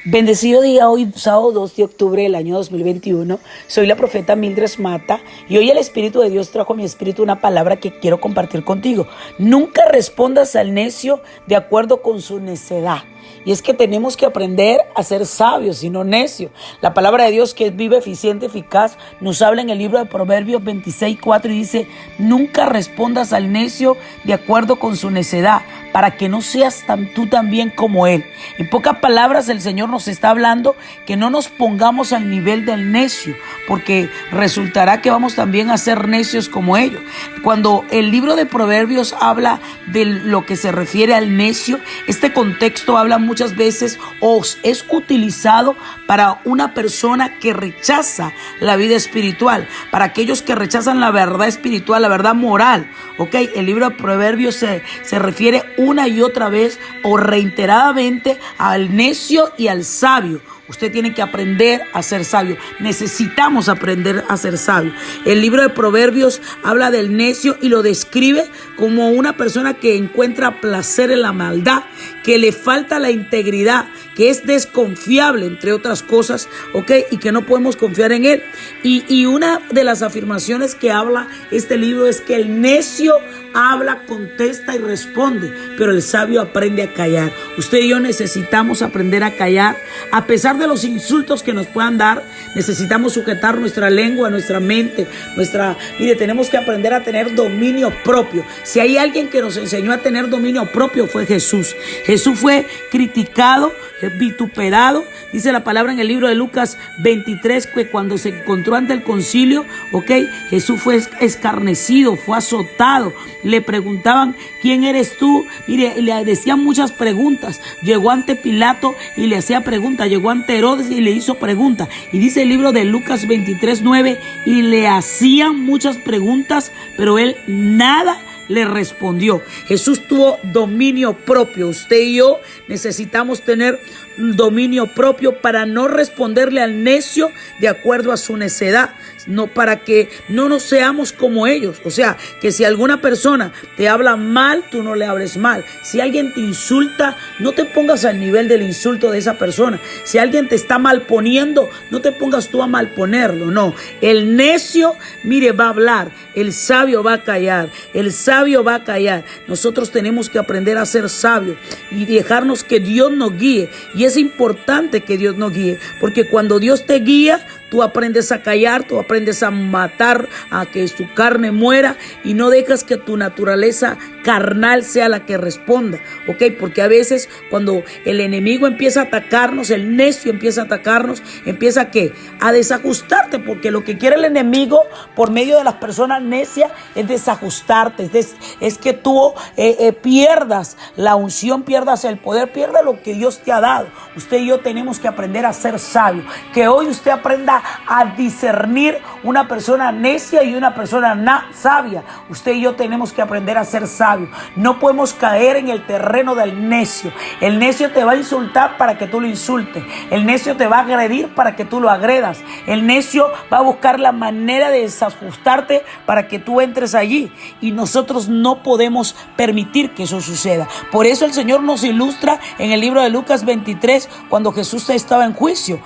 Bendecido día hoy, sábado 2 de octubre del año 2021. Soy la profeta Mildred Mata y hoy el Espíritu de Dios trajo a mi espíritu una palabra que quiero compartir contigo. Nunca respondas al necio de acuerdo con su necedad. Y es que tenemos que aprender a ser sabios y no necios. La palabra de Dios, que es viva, eficiente, eficaz, nos habla en el libro de Proverbios 26:4 y dice: nunca respondas al necio de acuerdo con su necedad, para que no seas tú también como él. En pocas palabras, el Señor nos está hablando que no nos pongamos al nivel del necio, porque resultará que vamos también a ser necios como ellos. Cuando el libro de Proverbios habla de lo que se refiere al necio, este contexto habla muchas veces o es utilizado para una persona que rechaza la vida espiritual, para aquellos que rechazan la verdad espiritual, la verdad moral. El libro de Proverbios se refiere una y otra vez o reiteradamente al necio y al sabio. Usted tiene que aprender a ser sabio. Necesitamos aprender a ser sabio. El libro de Proverbios habla del necio y lo describe como una persona que encuentra placer en la maldad, que le falta la integridad, que es desconfiable, entre otras cosas, y que no podemos confiar en él. Y una de las afirmaciones que habla este libro es que el necio habla, contesta y responde, pero el sabio aprende a callar. Usted y yo necesitamos aprender a callar. A pesar de los insultos que nos puedan dar, necesitamos sujetar nuestra lengua, nuestra mente, tenemos que aprender a tener dominio propio. Si hay alguien que nos enseñó a tener dominio propio, fue Jesús. Jesús fue criticado, vituperado. Dice la palabra en el libro de Lucas 23 que cuando se encontró ante el concilio, Jesús fue escarnecido, fue azotado. Le preguntaban: ¿quién eres tú? Y le decían muchas preguntas. Llegó ante Pilato y le hacía preguntas. Llegó ante Herodes y le hizo preguntas. Y dice el libro de Lucas 23:9, y le hacían muchas preguntas, pero él nada le respondió. Jesús tuvo dominio propio. Usted y yo necesitamos tener dominio propio para no responderle al necio de acuerdo a su necedad, para que no nos seamos como ellos. O sea, que si alguna persona te habla mal, tú no le hables mal. Si alguien te insulta, no te pongas al nivel del insulto de esa persona. Si alguien te está malponiendo, no te pongas tú a malponerlo. No, el necio, va a hablar. El sabio va a callar. El sabio va a callar. Nosotros tenemos que aprender a ser sabios y dejarnos que Dios nos guíe. Y es importante que Dios nos guíe, porque cuando Dios te guía, tú aprendes a callar, tú aprendes a matar, a que su carne muera, y no dejas que tu naturaleza carnal sea la que responda, porque a veces cuando el enemigo empieza a atacarnos, el necio empieza a atacarnos, empieza a desajustarte, porque lo que quiere el enemigo por medio de las personas necias es desajustarte, es que tú pierdas la unción, pierdas el poder, pierdas lo que Dios te ha dado. Usted y yo tenemos que aprender a ser sabios, que hoy usted aprenda a discernir una persona necia y una persona sabia. Usted y yo tenemos que aprender a ser sabios. No podemos caer en el terreno del necio. El necio te va a insultar para que tú lo insultes. El necio te va a agredir para que tú lo agredas. El necio va a buscar la manera de desajustarte para que tú entres allí. Y nosotros no podemos permitir que eso suceda. Por eso el Señor nos ilustra en el libro de Lucas 23, cuando Jesús estaba en juicio,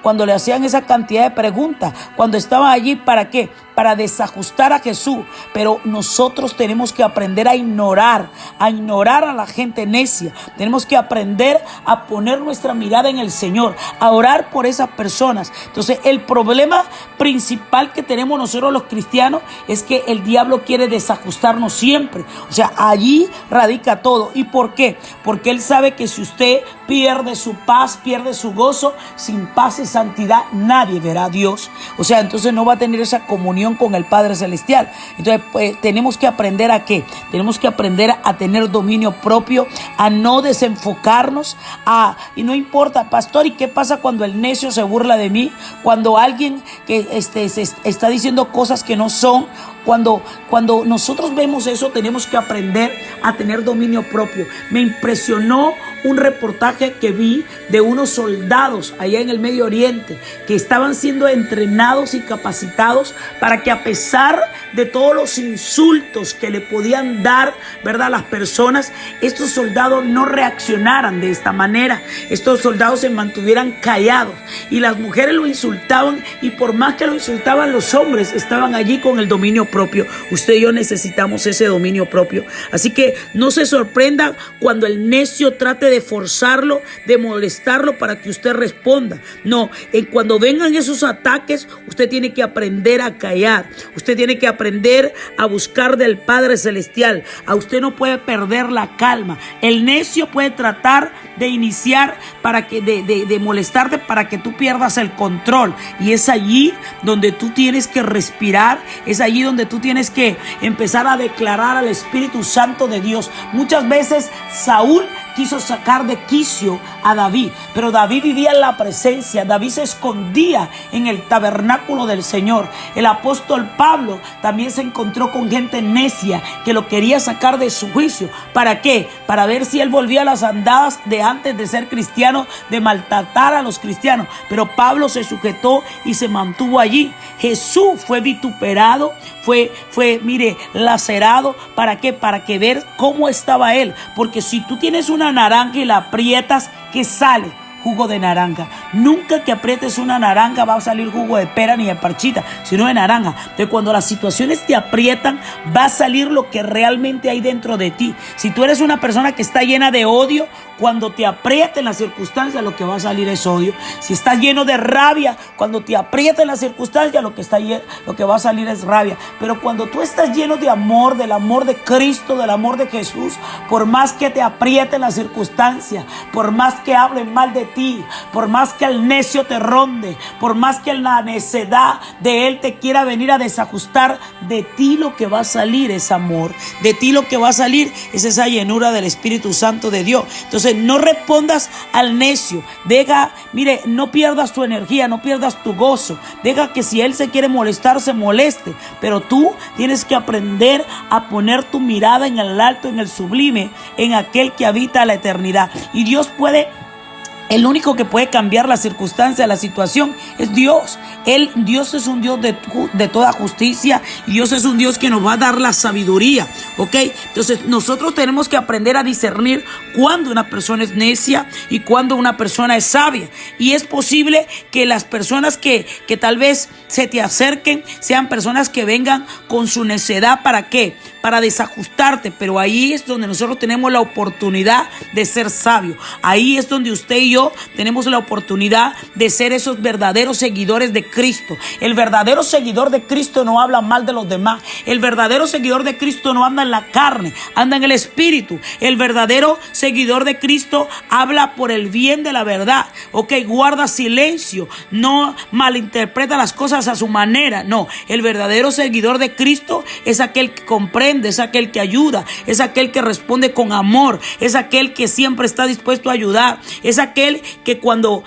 cuando le hacían esa cantidad de preguntas, cuando estaba allí, ¿para qué? Para desajustar a Jesús. Pero nosotros tenemos que aprender a ignorar a la gente necia. Tenemos que aprender a poner nuestra mirada en el Señor, a orar por esas personas. Entonces, el problema principal que tenemos nosotros los cristianos es que el diablo quiere desajustarnos siempre. O sea, allí radica todo. ¿Y por qué? Porque él sabe que si usted pierde su paz, pierde su gozo, sin paz y santidad nadie verá a Dios. O sea, entonces no va a tener esa comunión con el Padre Celestial. Entonces, tenemos que aprender a ¿qué? Tenemos que aprender a tener dominio propio, a no desenfocarnos, y no importa, pastor, ¿y qué pasa cuando el necio se burla de mí? Cuando alguien que está diciendo cosas que no son, Cuando nosotros vemos eso, tenemos que aprender a tener dominio propio. Me impresionó un reportaje que vi de unos soldados allá en el Medio Oriente que estaban siendo entrenados y capacitados para que, a pesar de todos los insultos que le podían dar, ¿verdad?, las personas, estos soldados no reaccionaran de esta manera. Estos soldados se mantuvieran callados, y las mujeres lo insultaban, y por más que lo insultaban, los hombres estaban allí con el dominio propio. Usted y yo necesitamos ese dominio propio. Así que no se sorprenda cuando el necio trate de forzarlo, de molestarlo para que usted responda. No, cuando vengan esos ataques, usted tiene que aprender a callar. Usted tiene que aprender a buscar del Padre Celestial. A usted no puede perder la calma. El necio puede tratar de iniciar de molestarte para que tú pierdas el control, y es allí donde tú tienes que respirar. Es allí donde tú tienes que empezar a declarar al Espíritu Santo de Dios. Muchas veces Saúl quiso sacar de quicio a David, pero David vivía en la presencia. David se escondía en el tabernáculo del Señor. El apóstol Pablo también se encontró con gente necia que lo quería sacar de su juicio. ¿Para qué? Para ver si él volvía a las andadas de antes de ser cristiano, de maltratar a los cristianos. Pero Pablo se sujetó y se mantuvo allí. Jesús fue vituperado, fue lacerado. ¿Para qué? Para que ver cómo estaba él. Porque si tú tienes una naranja y la aprietas, ¿qué sale? Jugo de naranja. Nunca que aprietes una naranja va a salir jugo de pera ni de parchita, sino de naranja. Entonces, cuando las situaciones te aprietan, va a salir lo que realmente hay dentro de ti. Si tú eres una persona que está llena de odio, cuando te aprieten las circunstancias, lo que va a salir es odio. Si estás lleno de rabia, cuando te aprieten las circunstancias, lo que va a salir es rabia. Pero cuando tú estás lleno de amor, del amor de Cristo, del amor de Jesús, por más que te aprieten las circunstancias, por más que hablen mal de ti, por más que el necio te ronde, por más que la necedad de él te quiera venir a desajustar, de ti lo que va a salir es amor. De ti lo que va a salir es esa llenura del Espíritu Santo de Dios. Entonces, no respondas al necio. No pierdas tu energía, no pierdas tu gozo. Deja que si él se quiere molestar, se moleste. Pero tú tienes que aprender a poner tu mirada en el alto, en el sublime, en aquel que habita la eternidad. Y el único que puede cambiar la circunstancia, la situación, es Dios. Dios es un Dios de toda justicia, y Dios es un Dios que nos va a dar la sabiduría, ¿ok? Entonces nosotros tenemos que aprender a discernir cuándo una persona es necia y cuándo una persona es sabia. Y es posible que las personas que tal vez se te acerquen sean personas que vengan con su necedad. ¿Para qué? Para desajustarte. Pero ahí es donde nosotros tenemos la oportunidad de ser sabios. Ahí es donde usted y yo tenemos la oportunidad de ser esos verdaderos seguidores de Cristo. El verdadero seguidor de Cristo no habla mal de los demás. El verdadero seguidor de Cristo no anda en la carne, anda en el Espíritu. El verdadero seguidor de Cristo habla por el bien de la verdad. Ok, guarda silencio, no malinterpreta las cosas a su manera. No, el verdadero seguidor de Cristo es aquel que comprende, es aquel que ayuda, es aquel que responde con amor, es aquel que siempre está dispuesto a ayudar, es aquel que cuando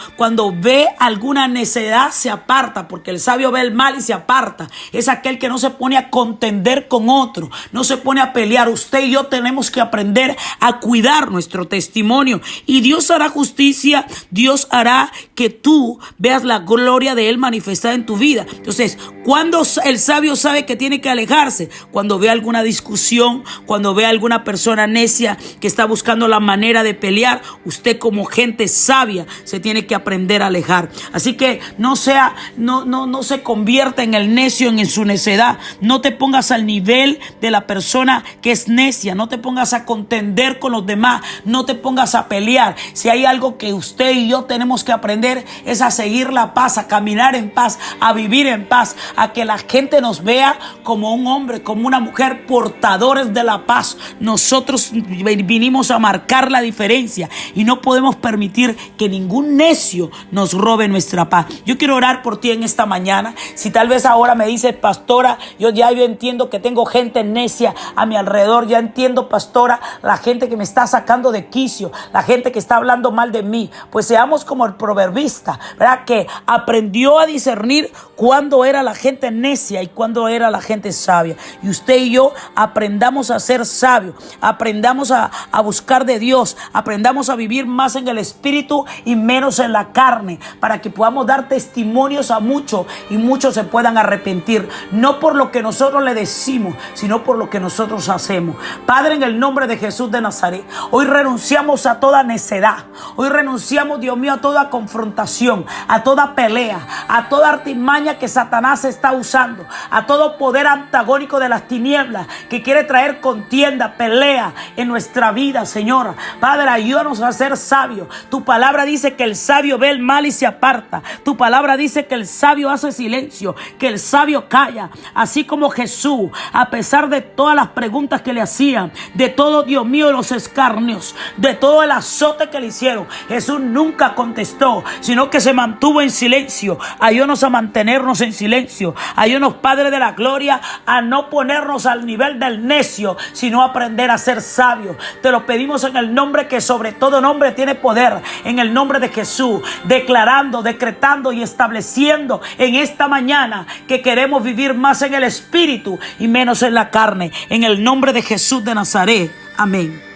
ve alguna necedad se aparta, porque el sabio ve el mal y se aparta. Es aquel que no se pone a contender con otro, no se pone a pelear. Usted y yo tenemos que aprender a cuidar nuestro testimonio, y Dios hará justicia. Dios hará que tú veas la gloria de Él manifestada en tu vida. Entonces, cuando el sabio sabe que tiene que alejarse, cuando ve alguna discusión, cuando ve alguna persona necia que está buscando la manera de pelear, usted como gente sabia se tiene que aprender a alejar. Así que no se convierta en el necio en su necedad. No te pongas al nivel de la persona que es necia. No te pongas a contender con los demás. No te pongas a pelear. Si hay algo que usted y yo tenemos que aprender, es a seguir la paz, a caminar en paz, a vivir en paz, a que la gente nos vea como un hombre, como una mujer portadores de la paz. Nosotros vinimos a marcar la diferencia y no podemos permitir que ningún necio nos robe nuestra paz. Yo quiero orar por ti en esta mañana. Si tal vez ahora me dices, pastora, yo entiendo que tengo gente necia a mi alrededor. Ya entiendo, pastora, la gente que me está sacando de quicio, la gente que está hablando mal de mí. Pues seamos como el proverbista, ¿verdad? Que aprendió a discernir cuándo era la gente necia y cuándo era la gente sabia. Y usted y yo aprendamos a ser sabios, aprendamos a buscar de Dios, aprendamos a vivir más en el espíritu y menos en la carne, para que podamos dar testimonios a muchos y muchos se puedan arrepentir, no por lo que nosotros le decimos, sino por lo que nosotros hacemos. Padre, en el nombre de Jesús de Nazaret, hoy renunciamos a toda necedad, hoy renunciamos, Dios mío, a toda confrontación, a toda pelea, a toda artimaña que Satanás está usando, a todo poder antagónico de las tinieblas que quiere traer contienda, pelea en nuestra vida, Señor. Padre, ayúdanos a ser sabios. Tu palabra dice que el sabio ve el mal y se aparta. Tu palabra dice que el sabio hace silencio, que el sabio calla. Así como Jesús, a pesar de todas las preguntas que le hacían, de todo, Dios mío, los escarnios, de todo el azote que le hicieron, Jesús nunca contestó, sino que se mantuvo en silencio. Ayúdanos a mantenernos en silencio. Ayúdanos, Padre de la gloria, a no ponernos al nivel del necio, sino aprender a ser sabios. Te lo pedimos en el nombre que sobre todo nombre tiene poder, en el nombre de Jesús, declarando, decretando y estableciendo en esta mañana que queremos vivir más en el espíritu y menos en la carne, en el nombre de Jesús de Nazaret. Amén.